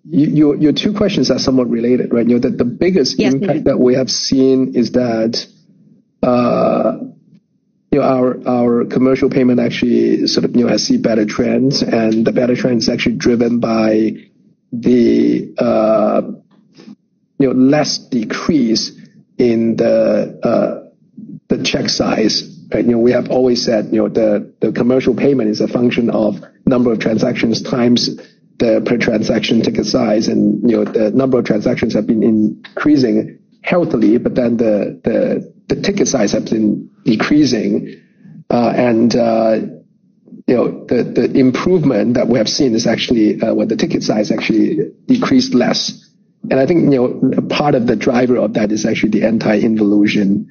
Speaker 3: your two questions are somewhat related, right? The biggest impact that we have seen is that our commercial payment actually sort of has seen better trends, and the better trends is actually driven by the less decrease in the check size. Right? We have always said the commercial payment is a function of number of transactions times the per transaction ticket size, and the number of transactions have been increasing healthily, but then the ticket size has been decreasing, and the improvement that we have seen is actually when the ticket size actually decreased less. And I think part of the driver of that is actually the anti-involution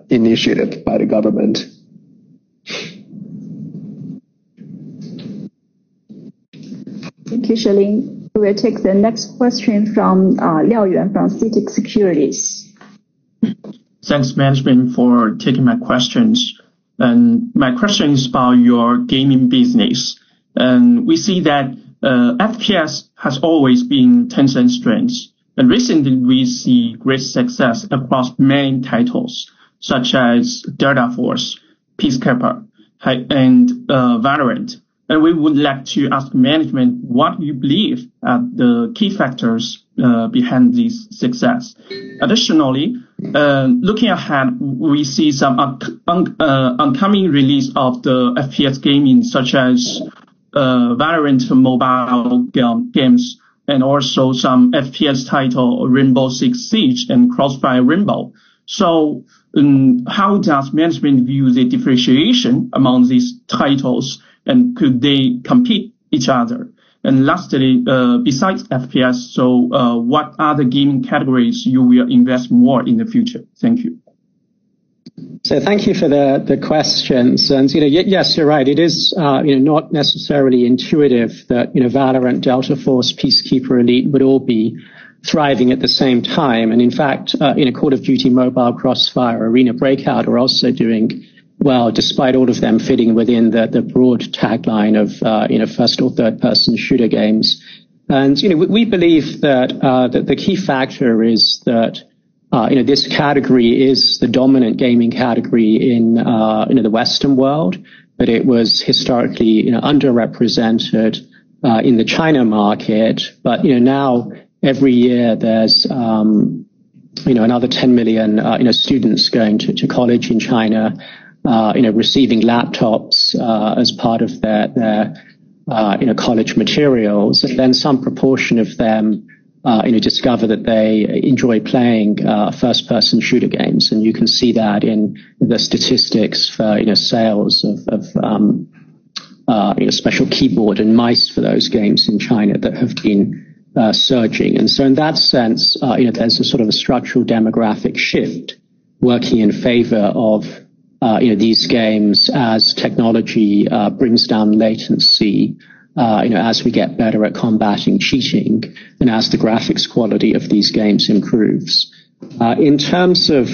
Speaker 3: initiative by the government.
Speaker 1: Thank you, Charlene. We will take the next question from Liao Yuan from CITIC Securities.
Speaker 13: Thanks, management, for taking my questions. And my question is about your gaming business. And we see that FPS has always been Tencent's strength. And recently, we see great success across many titles, such as Delta Force, Peacekeeper, and Valorant. And we would like to ask management what you believe are the key factors behind this success. Additionally, looking ahead, we see some upcoming release of the FPS gaming, such as Valorant mobile games, and also some FPS title, Rainbow Six Siege and Crossfire Rainbow. So how does management view the differentiation among these titles, and could they compete each other? And lastly, besides FPS, so what other gaming categories you will invest more in the future? Thank you.
Speaker 4: So thank you for the questions. And, yes, you're right. It is, not necessarily intuitive that, Valorant, Delta Force, Peacekeeper Elite would all be thriving at the same time. And in fact, Call of Duty Mobile, Crossfire, Arena Breakout are also doing well, despite all of them fitting within the broad tagline of, first or third person shooter games. And, we believe that, the key factor is that, this category is the dominant gaming category in the Western world, but it was historically, underrepresented, in the China market. But, now every year there's, another 10 million, students going to college in China. receiving laptops as part of their college materials, and then some proportion of them discover that they enjoy playing first-person shooter games, and you can see that in the statistics for sales of special keyboard and mice for those games in China that have been surging. And so in that sense, there's a sort of a structural demographic shift working in favor of these games as technology brings down latency, as we get better at combating cheating, and as the graphics quality of these games improves. In terms of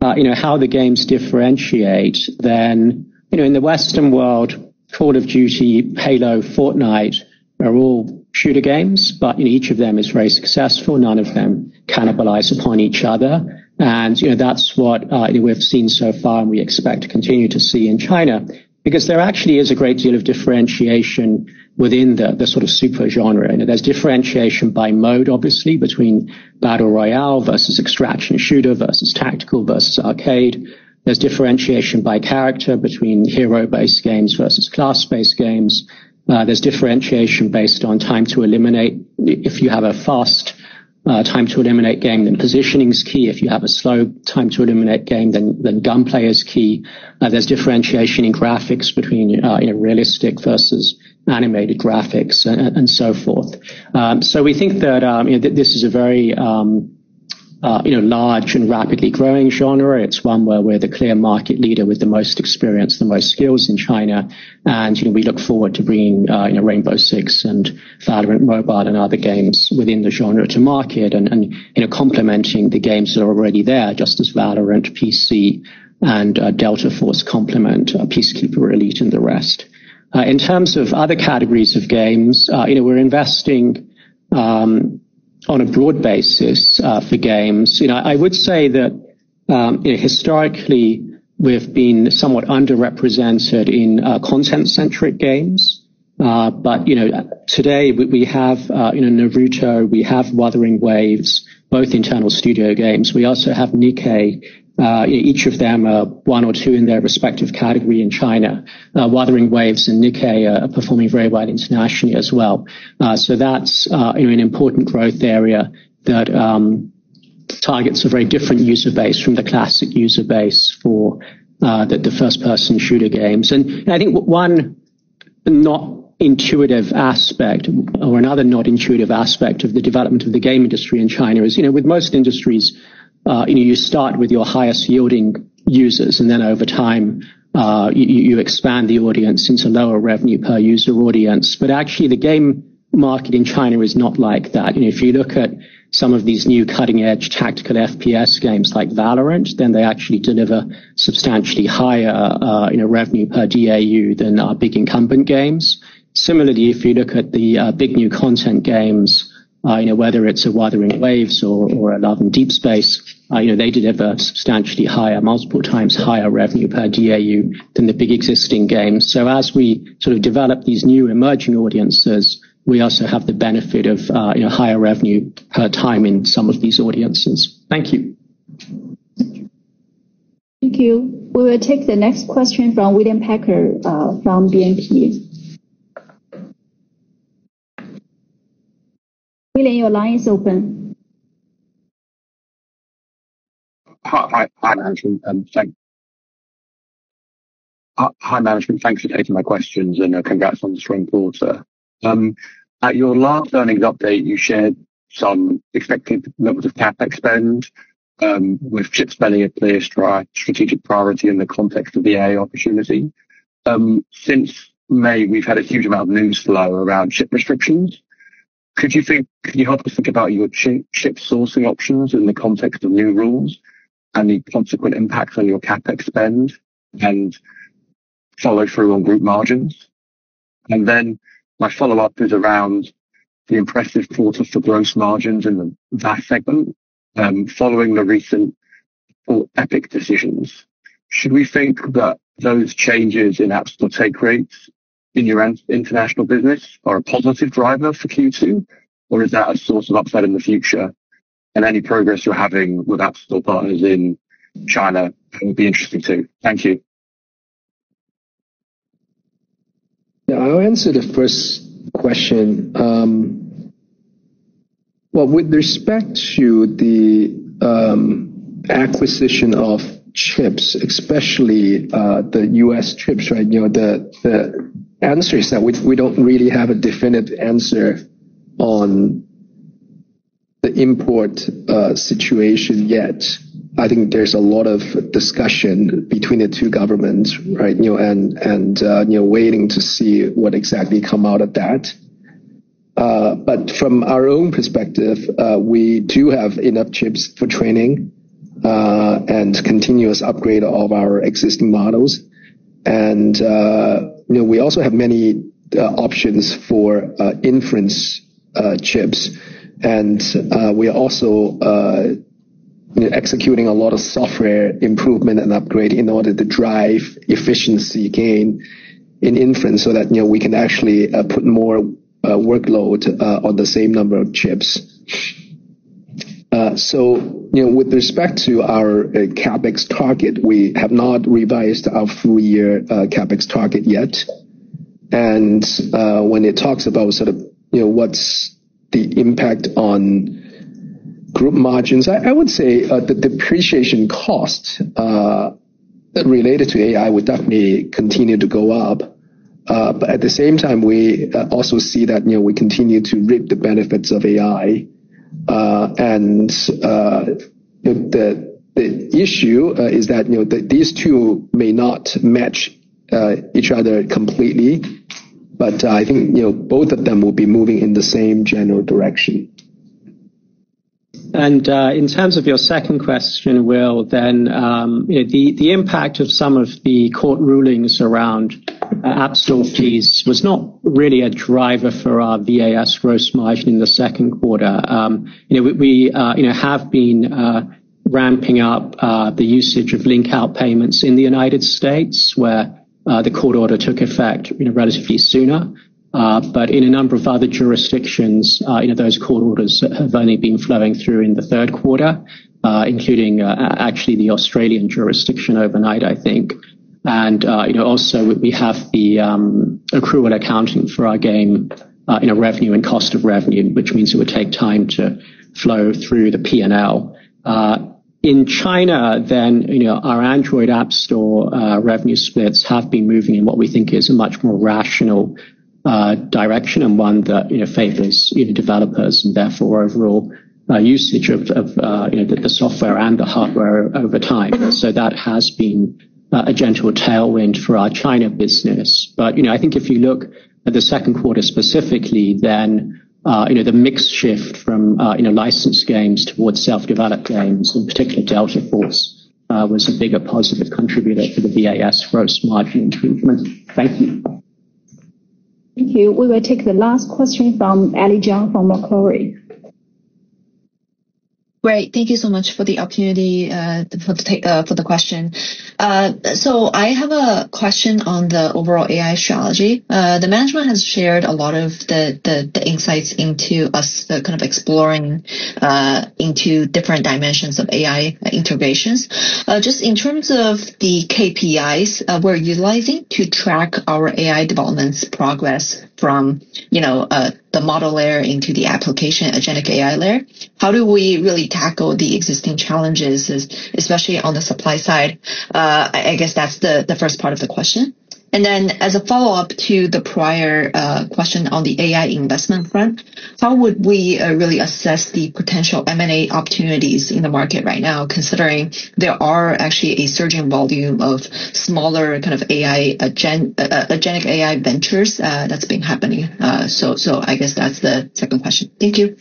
Speaker 4: how the games differentiate, then in the Western world, Call of Duty, Halo, Fortnite are all shooter games, but each of them is very successful. None of them cannibalize upon each other. And that's what we've seen so far, and we expect to continue to see in China, because there actually is a great deal of differentiation within the sort of super genre. There's differentiation by mode, obviously, between battle royale versus extraction shooter versus tactical versus arcade. There's differentiation by character between hero-based games versus class-based games. There's differentiation based on time to eliminate. If you have a fast time to eliminate game, then positioning is key. If you have a slow time to eliminate game, then gunplay is key. There's differentiation in graphics between realistic versus animated graphics and so forth. So we think that this is a very large and rapidly growing genre. It's one where we're the clear market leader with the most experience, the most skills in China. And, we look forward to bringing, Rainbow Six and Valorant Mobile and other games within the genre to market and complementing the games that are already there, just as Valorant, PC, and Delta Force complement Peacekeeper Elite and the rest. In terms of other categories of games, we're investing, on a broad basis for games. I would say that historically we've been somewhat underrepresented in content-centric games. But today we have Naruto, we have Wuthering Waves, both internal studio games. We also have Nikkei. Each of them are one or two in their respective category in China. Wuthering Waves and Nikkei are performing very well internationally as well. So that's an important growth area that targets a very different user base from the classic user base for the first-person shooter games. And I think one not intuitive aspect, or another not intuitive aspect of the development of the game industry in China is, with most industries, you start with your highest yielding users, and then over time, you expand the audience into lower revenue per user audience. But actually, the game market in China is not like that. If you look at some of these new cutting edge tactical FPS games like Valorant, then they actually deliver substantially higher, revenue per DAU than our big incumbent games. Similarly, if you look at the big new content games, whether it's a Wuthering Waves or a Love and Deep Space, they deliver substantially higher, multiple times higher revenue per DAU than the big existing games. So as we sort of develop these new emerging audiences, we also have the benefit of, higher revenue per time in some of these audiences. Thank you.
Speaker 1: Thank you. We will take the next question from William Packer from BNP. William, your line is open.
Speaker 14: Hi, management. Hi, management. Thanks for taking my questions and congrats on the strong quarter. At your last earnings update, you shared some expected levels of CapEx spend, with chip spending a clear strategic priority in the context of the AI opportunity. Since May, we've had a huge amount of news flow around chip restrictions. Could you help us think about your chip sourcing options in the context of new rules and the consequent impact on your CapEx spend and follow through on group margins? And then my follow-up is around the impressive quarter for gross margins in the VAS segment, following the recent Epic decisions. Should we think that those changes in App Store take rates in your international business are a positive driver for Q2, or is that a source of upside in the future? And any progress you're having with App Store partners in China would be interesting too. Thank you.
Speaker 3: I'll answer the first question. Well, with respect to the acquisition of chips, especially the U.S. chips, right? The answer is that we don't really have a definitive answer on the import situation yet. I think there's a lot of discussion between the two governments, right? And waiting to see what exactly come out of that. But from our own perspective, we do have enough chips for training and continuous upgrade of our existing models. And, we also have many options for inference chips. And we are also executing a lot of software improvement and upgrade in order to drive efficiency gain in inference so that, we can actually put more workload on the same number of chips. So, with respect to our CapEx target, we have not revised our full year CapEx target yet. And when it talks about sort of, what's the impact on group margins, I would say the depreciation cost related to AI would definitely continue to go up. But at the same time, we also see that, we continue to reap the benefits of AI. And the issue is that, these two may not match each other completely. But I think, both of them will be moving in the same general direction.
Speaker 4: And in terms of your second question, Will, then the impact of some of the court rulings around App Store fees was not really a driver for our VAS gross margin in the second quarter. We have been ramping up the usage of link-out payments in the United States, where the court order took effect relatively sooner. But in a number of other jurisdictions, those court orders have only been flowing through in the third quarter, including actually the Australian jurisdiction overnight, I think. And also we have the accrual accounting for our game, revenue and cost of revenue, which means it would take time to flow through the P&L. In China, then, our Android App Store revenue splits have been moving in what we think is a much more rational direction, and one that favors developers and therefore overall usage of the software and the hardware over time. So that has been a gentle tailwind for our China business. But I think if you look at the second quarter specifically, then the mix shift from licensed games towards self-developed games, in particular Delta Force, was a bigger positive contributor to the VAS gross margin improvement. Thank you.
Speaker 1: Thank you. We will take the last question from Ali Zhang from Macquarie.
Speaker 15: Great. Thank you so much for the opportunity for the question. So I have a question on the overall AI strategy. The management has shared a lot of the insights into us kind of exploring into different dimensions of AI integrations. Just in terms of the KPIs we're utilizing to track our AI development's progress from the model layer into the application agentic AI layer. How do we really tackle the existing challenges, especially on the supply side? I guess that's the first part of the question. And then as a follow-up to the prior question on the AI investment front, how would we really assess the potential M&A opportunities in the market right now, considering there are actually a surging volume of smaller kind of AI, agentic AI ventures that's been happening. So I guess that's the second question. Thank you.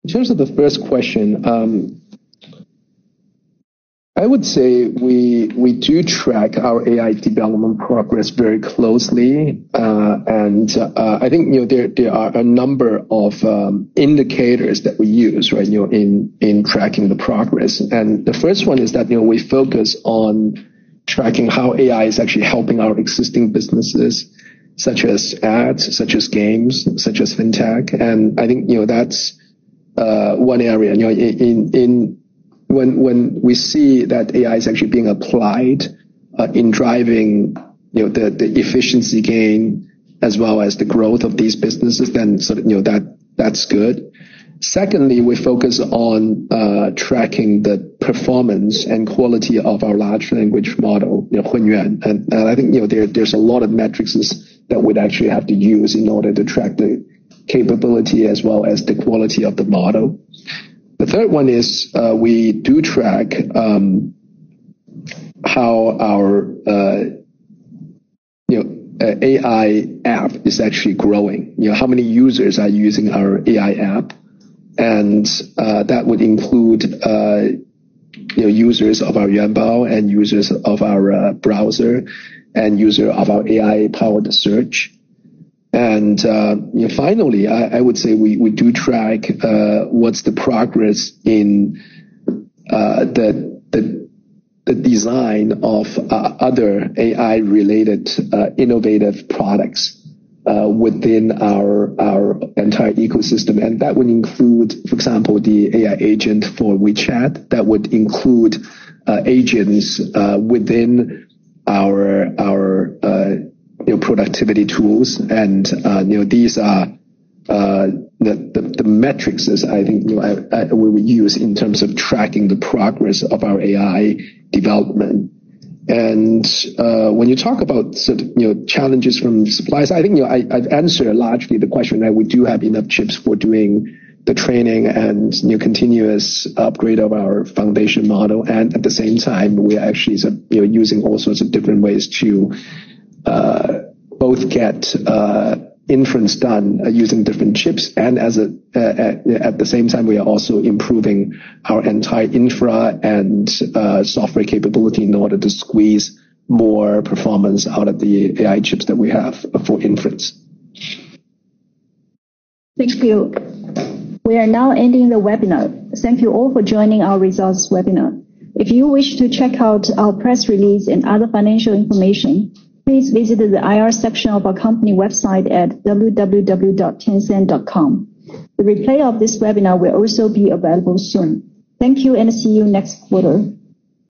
Speaker 3: In terms of the first question, I would say we do track our AI development progress very closely, and I think there are a number of indicators that we use, right? In tracking the progress. And the first one is that we focus on tracking how AI is actually helping our existing businesses, such as ads, such as games, such as fintech, and I think that's one area. When we see that AI is actually being applied in driving the efficiency gain as well as the growth of these businesses, then sort of, that's good. Secondly, we focus on tracking the performance and quality of our large language model, Hunyuan. And I think, there's a lot of metrics that we'd actually have to use in order to track the capability as well as the quality of the model. The third one is we do track how our AI app is actually growing. How many users are using our AI app, and that would include users of our Yuanbao and users of our browser and user of our AI-powered search. And finally, I would say we do track what's the progress in the design of other AI-related innovative products within our entire ecosystem. And that would include, for example, the AI agent for WeChat. That would include agents within our productivity tools. And these are the metrics, as I think we would use in terms of tracking the progress of our AI development. And when you talk about sort of challenges from suppliers, I think I've answered largely the question that we do have enough chips for doing the training and continuous upgrade of our foundation model, and at the same time we are actually using all sorts of different ways to both get inference done using different chips, and at the same time we are also improving our entire infra and software capability in order to squeeze more performance out of the AI chips that we have for inference.
Speaker 1: Thank you. We are now ending the webinar. Thank you all for joining our results webinar. If you wish to check out our press release and other financial information, please visit the IR section of our company website at www.tencent.com. The replay of this webinar will also be available soon. Thank you and see you next quarter.